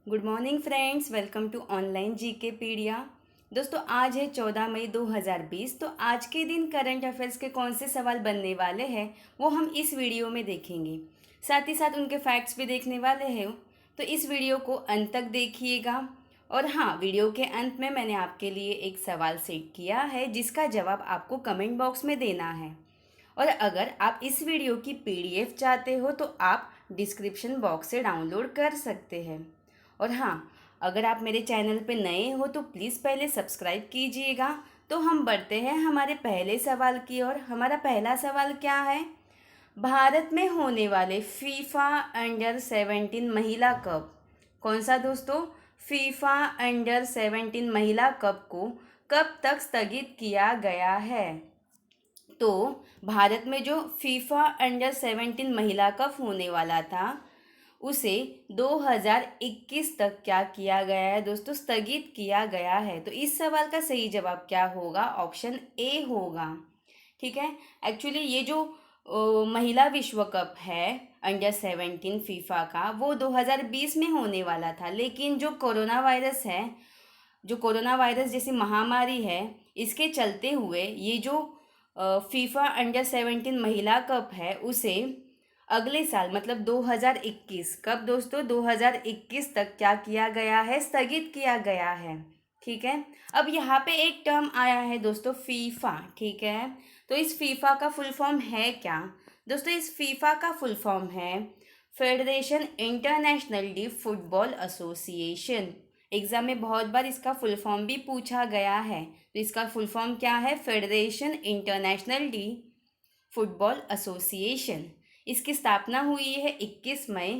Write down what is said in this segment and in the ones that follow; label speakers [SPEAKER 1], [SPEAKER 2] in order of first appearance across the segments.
[SPEAKER 1] Good morning friends, welcome to online GKpedia. दोस्तों आज है 14 मई 2020। तो आज के दिन करंट अफेयर्स के कौन से सवाल बनने वाले हैं वो हम इस वीडियो में देखेंगे। साथ ही साथ उनके फैक्ट्स भी देखने वाले हैं। तो इस वीडियो को अंत तक देखिएगा। और हाँ, वीडियो के अंत में मैंने आपके लिए एक सवाल सेट किया है जिसका जवाब आपको कमेंट बॉक्स में देना है। और अगर आप इस वीडियो की पीडीएफ चाहते हो तो आप डिस्क्रिप्शन बॉक्स से डाउनलोड कर सकते हैं। और हाँ, अगर आप मेरे चैनल पे नए हो तो प्लीज़ पहले सब्सक्राइब कीजिएगा। तो हम बढ़ते हैं हमारे पहले सवाल की ओर। हमारा पहला सवाल क्या है? भारत में होने वाले फीफा अंडर 17 महिला कप, कौन सा दोस्तों? फीफा अंडर 17 महिला कप को कब तक स्थगित किया गया है? तो भारत में जो फीफा अंडर 17 महिला कप होने वाला था उसे 2021 तक क्या किया गया है दोस्तों? स्थगित किया गया है। तो इस सवाल का सही जवाब क्या होगा? ऑप्शन ए होगा। ठीक है। एक्चुअली ये जो महिला विश्व कप है अंडर 17 फीफा का, वो 2020 में होने वाला था, लेकिन जो कोरोना वायरस जैसी महामारी है, इसके चलते हुए ये जो फीफा अंडर 17 महिला कप है उसे अगले साल मतलब 2021, कब दोस्तों? 2021 तक क्या किया गया है? स्थगित किया गया है। ठीक है। अब यहाँ पे एक टर्म आया है दोस्तों, फीफा। ठीक है। तो इस फीफा का फुल फॉर्म है क्या दोस्तों? इस फीफा का फुल फॉर्म है federation international D football association. Exam में बहुत बार इसका फुल फॉर्म भी पूछा गया है। तो इसका फुल फॉर्म क्या है? Federation international D football association. इसकी स्थापना हुई है 21 मई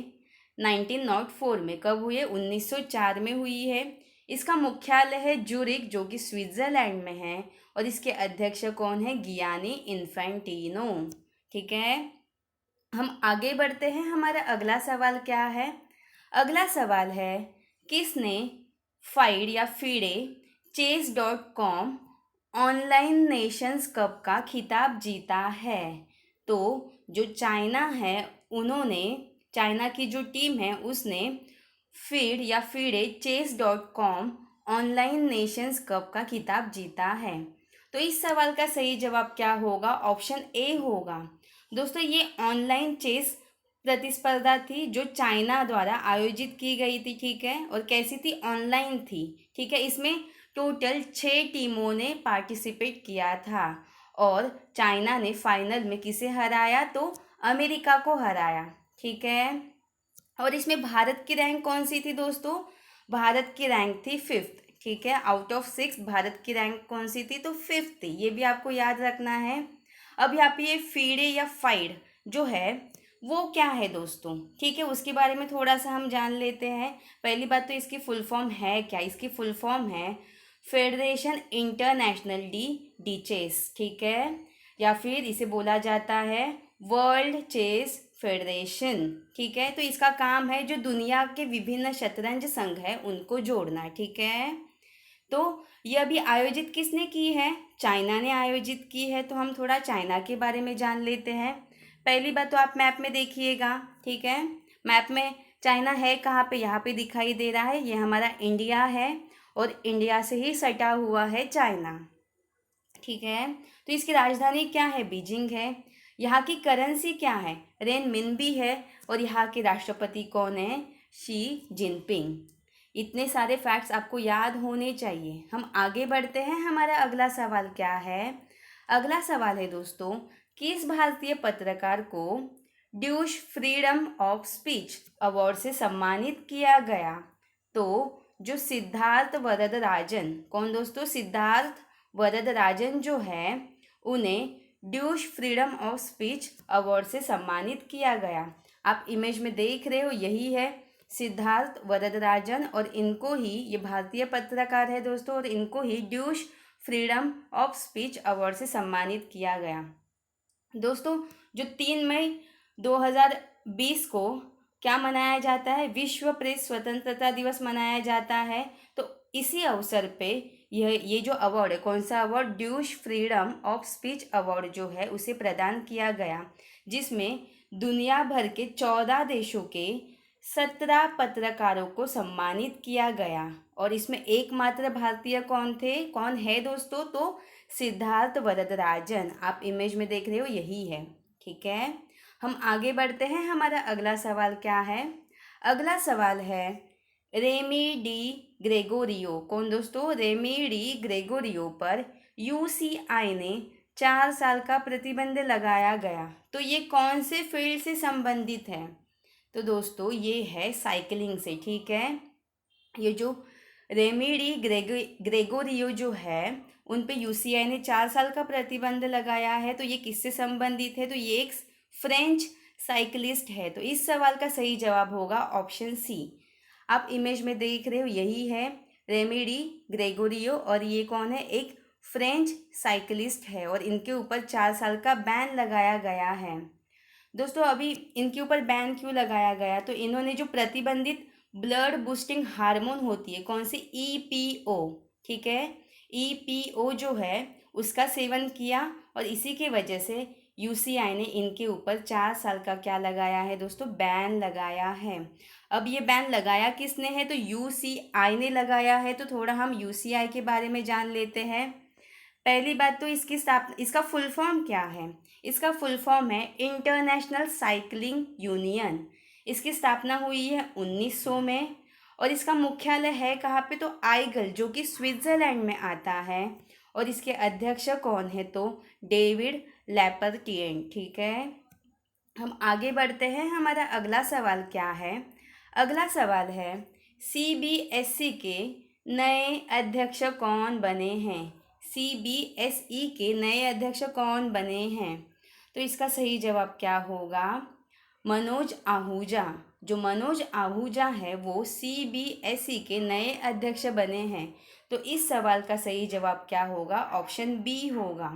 [SPEAKER 1] 1904 में। कब हुई है? 1904 में हुई है। इसका मुख्यालय है ज्यूरिक, जो कि स्विट्जरलैंड में है। और इसके अध्यक्ष कौन है? Gianni Infantino. ठीक है। हम आगे बढ़ते हैं। हमारा अगला सवाल क्या है? अगला सवाल है, किसने फाइड या FIDE chess.com online Nations cup का खिताब जीता है? तो जो चाइना है, उन्होंने, चाइना की जो टीम है उसने फीड या FIDE chess.com online Nations cup का खिताब जीता है। तो इस सवाल का सही जवाब क्या होगा? ऑप्शन ए होगा। दोस्तों ये ऑनलाइन चेस प्रतिस्पर्धा थी जो चाइना द्वारा आयोजित की गई थी। ठीक है। और कैसी थी? ऑनलाइन थी। ठीक है। इसमें टोटल 6 टीमों ने पार्टिसिपेट किया था और चाइना ने फाइनल में किसे हराया? तो अमेरिका को हराया। ठीक है। और इसमें भारत की रैंक कौन सी थी दोस्तों? भारत की रैंक थी 5th। ठीक है। आउट ऑफ 6 भारत की रैंक कौन सी थी? तो 5th थी। ये भी आपको याद रखना है। अब यहाँ पे ये फीडे या फाइड जो है वो क्या है दोस्तों? ठीक है, उसके बारे में थोड़ा सा हम जान लेते हैं। पहली बात तो इसकी फुल फॉर्म है क्या? इसकी फुल फॉर्म है फेडरेशन इंटरनेशनल डी चेस। ठीक है। या फिर इसे बोला जाता है वर्ल्ड चेस फेडरेशन। ठीक है। तो इसका काम है जो दुनिया के विभिन्न शतरंज संघ है उनको जोड़ना। ठीक है। तो यह अभी आयोजित किसने की है? चाइना ने आयोजित की है। तो हम थोड़ा चाइना के बारे में जान लेते हैं। पहली बात तो आप मैप में देखिएगा। ठीक है। मैप में चाइना है कहाँ पे? यहाँ पे दिखाई दे रहा है। ये हमारा इंडिया है और इंडिया से ही सटा हुआ है चाइना। ठीक है। तो इसकी राजधानी क्या है? बीजिंग है। यहाँ की करेंसी क्या है? रेनमिनबी है। और यहाँ के राष्ट्रपति कौन है? Xi Jinping. इतने सारे फैक्ट्स आपको याद होने चाहिए। हम आगे बढ़ते हैं। हमारा अगला सवाल क्या है? अगला सवाल है दोस्तों, किस भारतीय पत्रकार को Deutsche freedom of speech award से सम्मानित किया गया? तो जो सिद्धार्थ वरदराजन, कौन दोस्तों? सिद्धार्थ वरदराजन जो है उन्हें Deutsche freedom of speech award से सम्मानित किया गया। आप इमेज में देख रहे हो, यही है सिद्धार्थ वरदराजन। और इनको ही, ये भारतीय पत्रकार है दोस्तों, और इनको ही Deutsche freedom of speech award से सम्मानित किया गया। दोस्तों जो 3 मई 2020 को क्या मनाया जाता है? विश्व प्रेस स्वतंत्रता दिवस मनाया जाता है। तो इसी अवसर पे ये जो अवार्ड है, कौन सा award? Deutsche freedom of speech award जो है उसे प्रदान किया गया, जिसमें दुनिया भर के 14 देशों के 17 पत्रकारों को सम्मानित किया गया और इसमें एकमात्र भारतीय कौन है दोस्तों? तो सिद्धार्थ वरदराजन। आप इमेज में देख रहे हो, यही है। ठीक है, हम आगे बढ़ते हैं। हमारा अगला सवाल क्या है? अगला सवाल है रेमी डी ग्रेगोरियो। कौन दोस्तों? रेमी डी ग्रेगोरियो पर यूसीआई ने 4 साल का प्रतिबंध लगाया गया। तो ये कौन से फील्ड से संबंधित है? तो दोस्तों ये है साइकिलिंग से। ठीक है, ये जो रेमी ग्रेगोरियो जो है उन पे यूसीआई ने 4 साल का प्रतिबंध लगाया है। तो ये किससे संबंधित है? तो ये एक फ्रेंच साइकिलिस्ट है। तो इस सवाल का सही जवाब होगा ऑप्शन सी। आप इमेज में देख रहे हो, यही है रेमी डी ग्रेगोरियो और ये कौन है? एक फ्रेंच साइकिलिस्ट है और इनके ऊपर 4 साल का बैन लगाया गया है। दोस्तों अभी इनके ऊपर बैन क्यों लगाया गया? तो इन्होंने जो प्रतिबंधित ब्लड बूस्टिंग हार्मोन होती है, कौन सी? ईपीओ। ठीक है, ईपीओ जो है उसका सेवन किया और इसी के वजह से यूसीआई ने इनके ऊपर 4 साल का क्या लगाया है दोस्तों? बैन लगाया है। अब ये बैन लगाया किसने है? तो यूसीआई ने लगाया है। तो थोड़ा हम यूसीआई के बारे में जान लेते हैं। पहली बात तो इसका फुल फॉर्म क्या है? इसका फुल फॉर्म है इंटरनेशनल साइकिलिंग यूनियन। इसकी स्थापना हुई है 1900 में और इसका मुख्यालय है कहाँ पे? तो आइगल, जो कि स्विट्ज़रलैंड में आता है। और इसके अध्यक्ष कौन है? तो डेविड लैपर्टियन। ठीक है, हम आगे बढ़ते हैं। हमारा अगला सवाल क्या है? अगला सवाल है सीबीएसई के नए अध्यक्ष कौन बने हैं? सीबीएसई के नए अध्यक्ष कौन बने हैं? तो इसका सही जवाब क्या होगा? मनोज आहूजा। जो मनोज आहूजा है वो सीबीएसई के नए अध्यक्ष बने हैं। तो इस सवाल का सही जवाब क्या होगा? ऑप्शन बी होगा।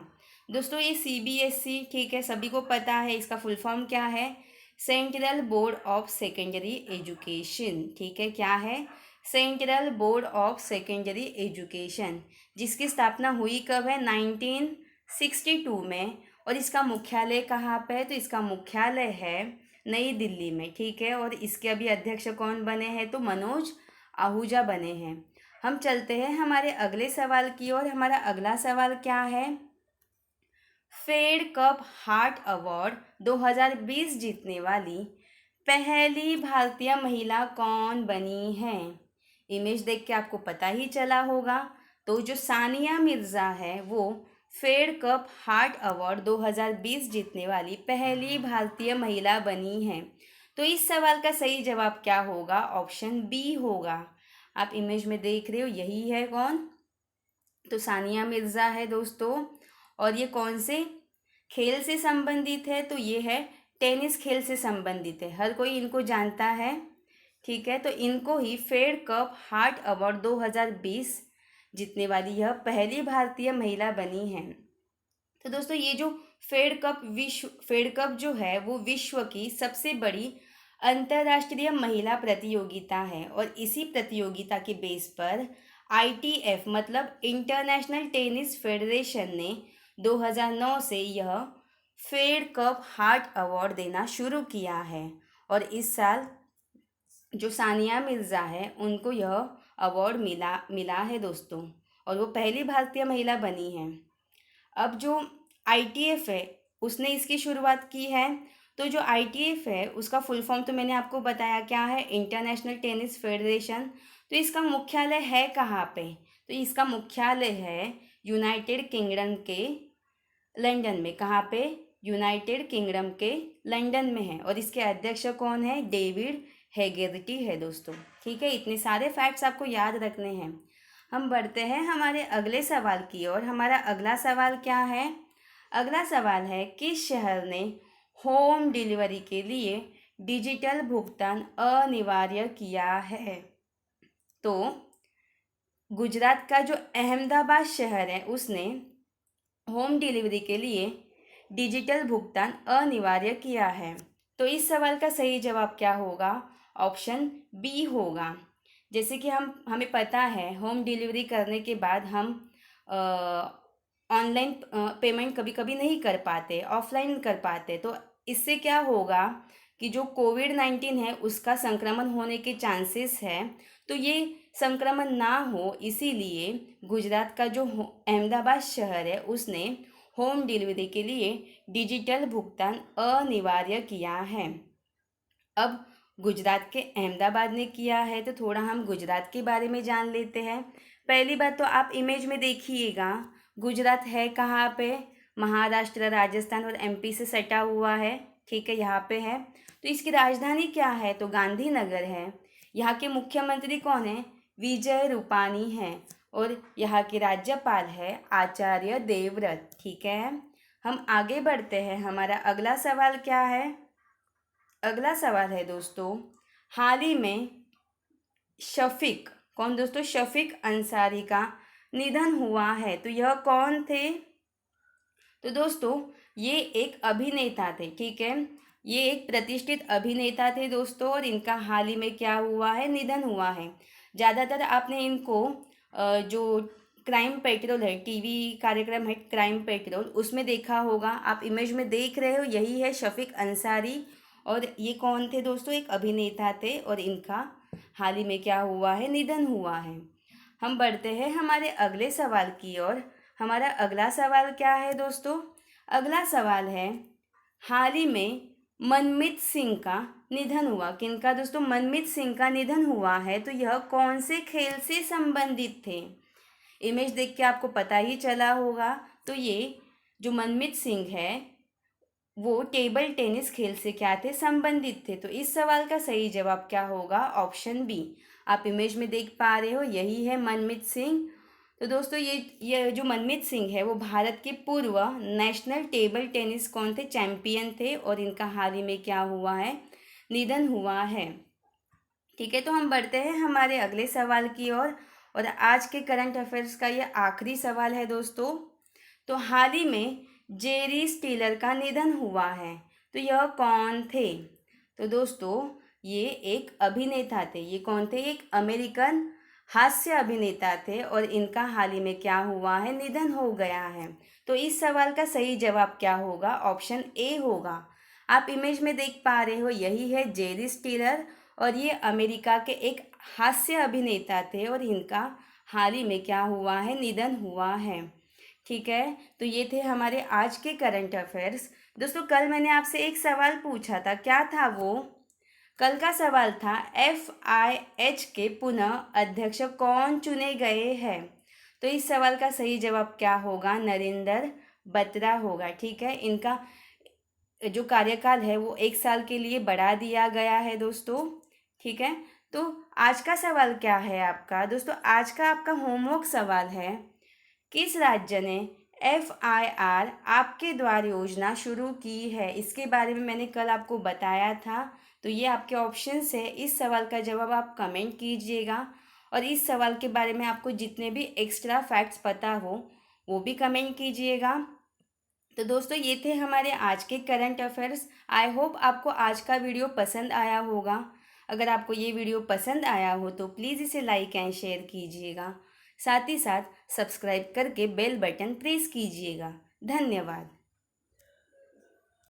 [SPEAKER 1] दोस्तों ये सीबीएसई, ठीक है, सभी को पता है। इसका फुल फॉर्म क्या है? Central board of secondary education. ठीक है, क्या है? Central board of secondary education, जिसकी स्थापना हुई कब है? 1962 में। और इसका मुख्यालय कहाँ पे है? तो इसका मुख्यालय है नई दिल्ली में। ठीक है, और इसके अभी अध्यक्ष कौन बने हैं? तो मनोज आहूजा बने हैं। हम चलते हैं हमारे अगले सवाल की ओर। हमारा अगला सवाल क्या है? फेड कप हार्ट अवार्ड 2020 जीतने वाली पहली भारतीय महिला कौन बनी है? इमेज देख के आपको पता ही चला होगा। तो जो सानिया मिर्ज़ा है वो फेड कप हार्ट अवार्ड 2020 जीतने वाली पहली भारतीय महिला बनी है। तो इस सवाल का सही जवाब क्या होगा? ऑप्शन बी होगा। आप इमेज में देख रहे हो, यही है कौन? तो सानिया मिर्ज़ा है दोस्तों। और ये कौन से खेल से संबंधित है? तो ये है टेनिस खेल से संबंधित है। हर कोई इनको जानता है। ठीक है, तो इनको ही फेड कप हार्ट अवार्ड 2020 जीतने वाली यह पहली भारतीय महिला बनी है। तो दोस्तों ये जो फेड कप जो है वो विश्व की सबसे बड़ी अंतर्राष्ट्रीय महिला प्रतियोगिता है और इसी प्रतियोगिता के बेस पर आईटीएफ मतलब इंटरनेशनल टेनिस फेडरेशन ने 2009 से यह फेड कप हार्ट अवार्ड देना शुरू किया है। और इस साल जो सानिया मिर्ज़ा है उनको यह अवार्ड मिला है दोस्तों, और वो पहली भारतीय महिला बनी है। अब जो आईटीएफ है उसने इसकी शुरुआत की है। तो जो आईटीएफ है उसका फुल फॉर्म तो मैंने आपको बताया क्या है? International tennis federation. तो इसका मुख्यालय है कहाँ पे? तो इसका मुख्यालय है यूनाइटेड किंगडम के लंदन में। कहाँ पे? यूनाइटेड किंगडम के लंदन में है। और इसके अध्यक्ष कौन है? डेविड हेगेर्टी है दोस्तों। ठीक है, इतने सारे फैक्ट्स आपको याद रखने हैं। हम बढ़ते हैं हमारे अगले सवाल की ओर। हमारा अगला सवाल क्या है? अगला सवाल है किस शहर ने होम डिलीवरी के लिए डिजिटल भुगतान अनिवार्य किया है? तो गुजरात का जो अहमदाबाद शहर है उसने होम डिलीवरी के लिए डिजिटल भुगतान अनिवार्य किया है। तो इस सवाल का सही जवाब क्या होगा? ऑप्शन बी होगा। जैसे कि हमें पता है होम डिलीवरी करने के बाद हम ऑनलाइन पेमेंट कभी कभी नहीं कर पाते, ऑफलाइन कर पाते। तो इससे क्या होगा? कि जो कोविड-19 है उसका संक्रमण होने के चांसेस है, तो ये संक्रमण ना हो इसीलिए गुजरात का जो अहमदाबाद शहर है उसने होम डिलीवरी के लिए डिजिटल भुगतान अनिवार्य किया है। अब गुजरात के अहमदाबाद ने किया है तो थोड़ा हम गुजरात के बारे में जान लेते हैं। पहली बात तो आप इमेज में देखिएगा, गुजरात है कहाँ पे? महाराष्ट्र, राजस्थान और एमपी से सटा हुआ है, ठीक है, यहाँ पे है। तो इसकी राजधानी क्या है? तो गांधीनगर है। यहाँ के मुख्यमंत्री कौन है? विजय रूपाणी हैं। और यहाँ के राज्यपाल है आचार्य देवव्रत, ठीक है। हम आगे बढ़ते हैं। हमारा अगला सवाल क्या है? अगला सवाल है दोस्तों, हाल ही में शफीक, कौन दोस्तों? शफीक अंसारी का निधन हुआ है, तो यह कौन थे? तो दोस्तों ये एक अभिनेता थे, ठीक है, ये एक प्रतिष्ठित अभिनेता थे दोस्तों, और इनका हाल ही में क्या हुआ है? निधन हुआ है। ज़्यादातर आपने इनको जो क्राइम पेट्रोल है, टीवी कार्यक्रम है क्राइम पेट्रोल, उसमें देखा होगा। आप इमेज में देख रहे हो, यही है शफीक अंसारी। और ये कौन थे दोस्तों? एक अभिनेता थे, और इनका हाल ही में क्या हुआ है? निधन हुआ है। हम बढ़ते हैं हमारे अगले सवाल की ओर। हमारा अगला सवाल क्या है दोस्तों? अगला सवाल है, हाल ही में मनमीत सिंह का निधन हुआ। किनका दोस्तों? मनमीत सिंह का निधन हुआ है, तो यह कौन से खेल से संबंधित थे? इमेज देख के आपको पता ही चला होगा। तो ये जो मनमीत सिंह है वो टेबल टेनिस खेल से क्या थे? संबंधित थे। तो इस सवाल का सही जवाब क्या होगा? Option B. आप इमेज में देख पा रहे हो, यही है मनमीत सिंह। तो दोस्तों ये जो मनमीत सिंह है वो भारत के पूर्व नेशनल टेबल टेनिस कौन थे? चैंपियन थे, और इनका हाल ही में क्या हुआ है? निधन हुआ है, ठीक है। तो हम बढ़ते हैं हमारे अगले सवाल की ओर, और आज के करंट अफेयर्स का ये आखिरी सवाल है दोस्तों। तो हाल ही में जेरी स्टीलर का निधन हुआ है, तो यह कौन थे? तो दोस्तों ये एक अभिनेता थे। ये कौन थे? एक अमेरिकन हास्य अभिनेता थे, और इनका हाल ही में क्या हुआ है? निधन हो गया है। तो इस सवाल का सही जवाब क्या होगा? ऑप्शन ए होगा। आप इमेज में देख पा रहे हो, यही है जेरी स्टीलर, और ये अमेरिका के एक हास्य अभिनेता थे, और इनका हाल ही में क्या हुआ है? निधन हुआ है, ठीक है। तो ये थे हमारे आज के करंट अफेयर्स। दोस्तों कल मैंने आपसे एक सवाल पूछा था, क्या था वो? कल का सवाल था FIH के पुनः अध्यक्ष कौन चुने गए हैं? तो इस सवाल का सही जवाब क्या होगा? नरेंद्र बत्रा होगा, ठीक है। इनका जो कार्यकाल है वो 1 साल के लिए बढ़ा दिया गया है दोस्तों, ठीक है। तो आज का सवाल क्या है आपका? दोस्तों आज का आपका होमवर्क सवाल है, किस राज्य ने FIR आपके द्वार योजना शुरू की है? इसके बारे में मैंने कल आपको बताया था। तो ये आपके ऑप्शंस है। इस सवाल का जवाब आप कमेंट कीजिएगा, और इस सवाल के बारे में आपको जितने भी एक्स्ट्रा फैक्ट्स पता हो वो भी कमेंट कीजिएगा। तो दोस्तों ये थे हमारे आज के करंट अफेयर्स। आई होप आपको आज का वीडियो पसंद आया होगा। अगर आपको ये वीडियो पसंद आया हो तो प्लीज़ इसे लाइक एंड शेयर कीजिएगा। साथ ही साथ सब्सक्राइब करके बेल बटन प्रेस कीजिएगा। धन्यवाद।